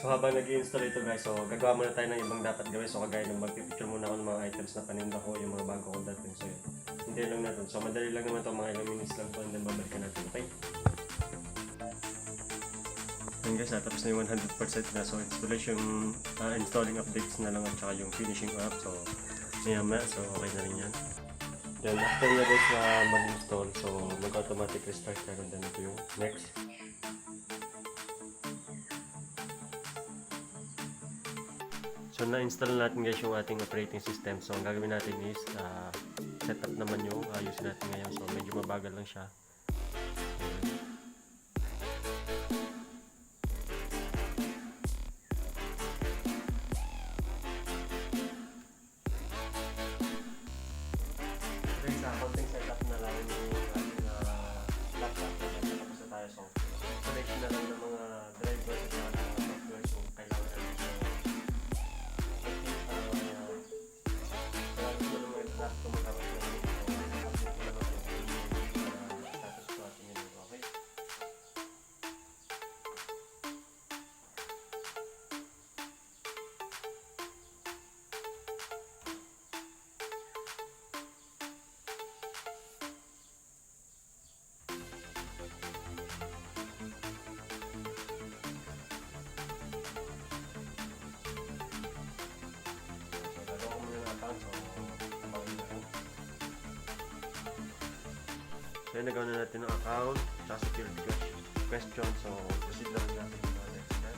So habang nag-i-install ito guys, so gagawa muna tayo ng ibang dapat gawin. So kagaya ng magpipicture muna ako ng mga items na paninda ko, yung mga bago kong dating. So yun, hintayin lang natin. So madali lang naman ito, mga ilang minutes lang po, and then babalikan natin, okay? Yan guys, tapos na yung 100% na. So installation, installing updates na lang at saka yung finishing up. So maya, so okay na rin yan. Then after na guys na mag-install, so mag-automatic restart na rin. Then ito yung next. So na-install natin guys yung ating operating system. So ang gagawin natin is set up naman yung ayusin natin ngayon. So medyo mabagal lang siya. Then sa konting setup na lang yung ating laptop na tapos na tayo. So installation na lang ng mga drivers at mga software. So kailangan natin siya. So yun, nagawa na natin ng account at security question. So proceed na lang natin yung next step.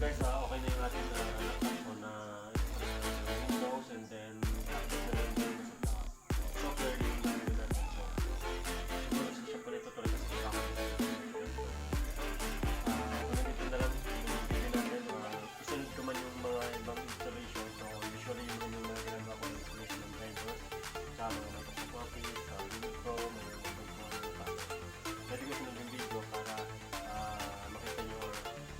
Guys, okay na yung ating laptop ko na Windows, and then update na lang yung software yung gagawin natin. So siya pa rin tutuloy kasi kailangan nito na lang yung video natin. Isunod ko man yung mga ibang installation. So usually yun yung mga ginagawa ko ng installation ng drivers sa mga Microsoft Office, sa Windows, may mga pwede ko sunod yung video para makita nyo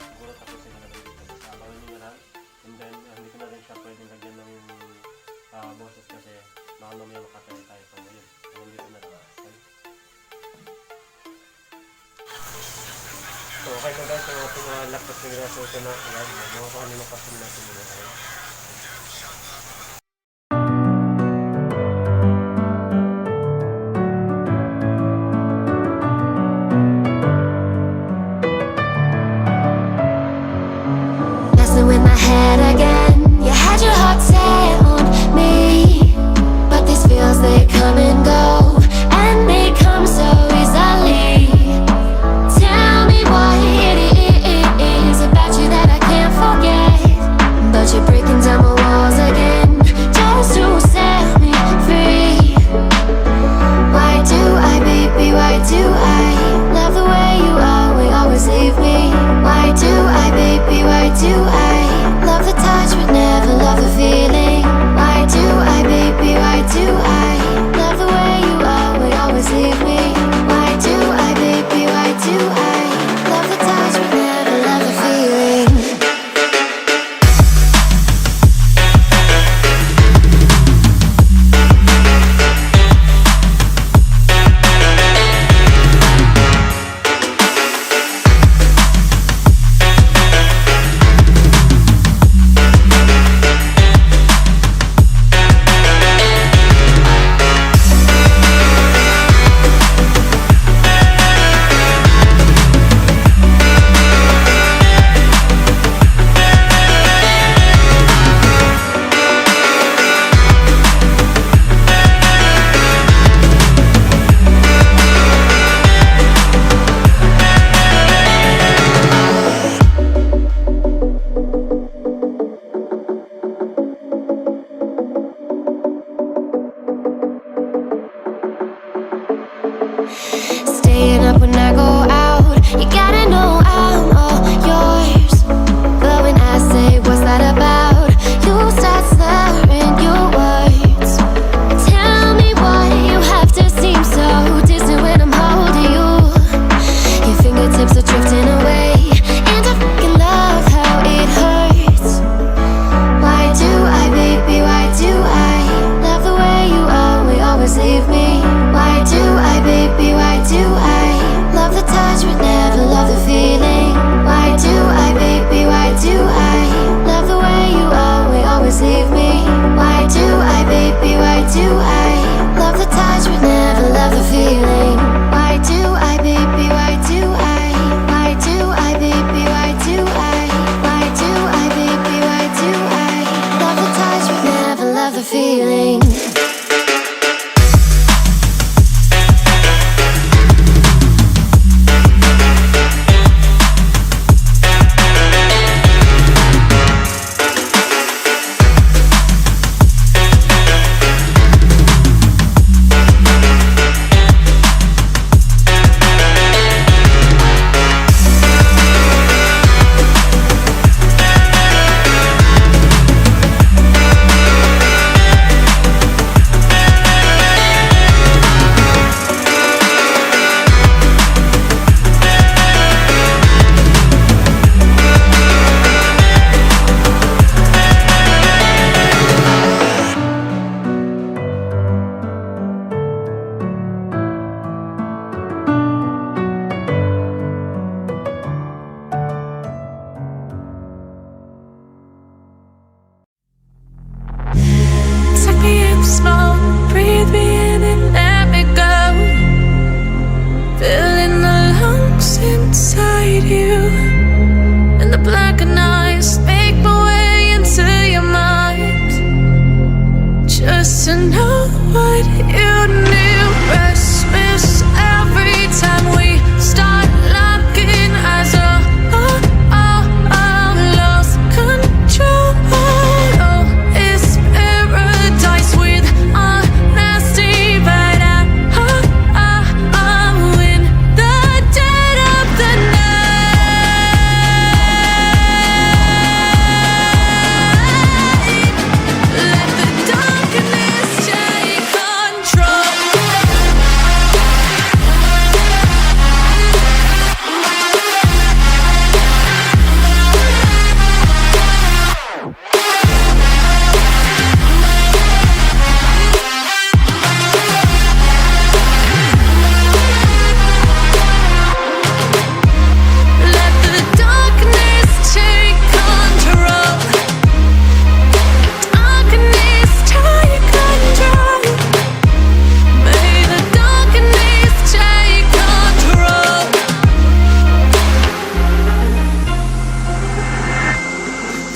siguro tapusin na lang dito. Abangan nyo na lang, and then hindi ko na rin siya pwedeng lagyan ng boses kasi baka mamaya makatayo tayo. So yun, hanggang dito na lang. So okay na guys, ang ating laptop na ginasuto na. Ayan, mga kung ano nakasin natin muna. In my head again, you had your heart set on me, but these feels, they come and go, and they come so easily. Tell me what it is about you that I can't forget, but you're breaking down my walls again, just to set me free. Why do I, baby, why do I love the way you are, we always leave me? Why do I, baby, why do I love the touch but never love the feeling? Why do I, baby, why do I love the way you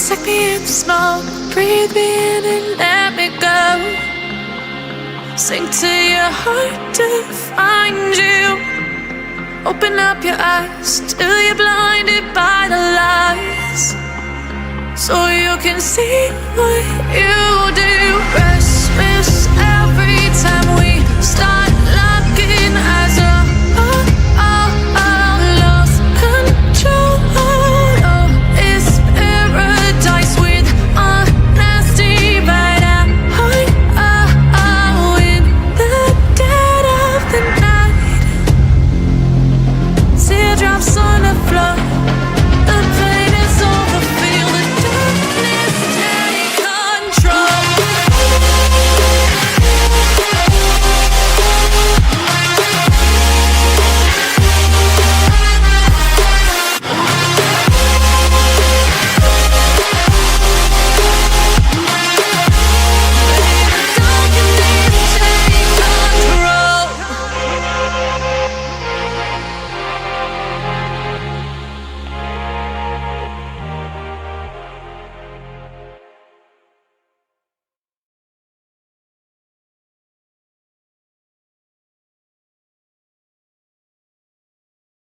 Suck me in the smoke, breathe me in and let me go. Sink to your heart to find you. Open up your eyes till you're blinded by the lies, so you can see what you do. Restless every time we start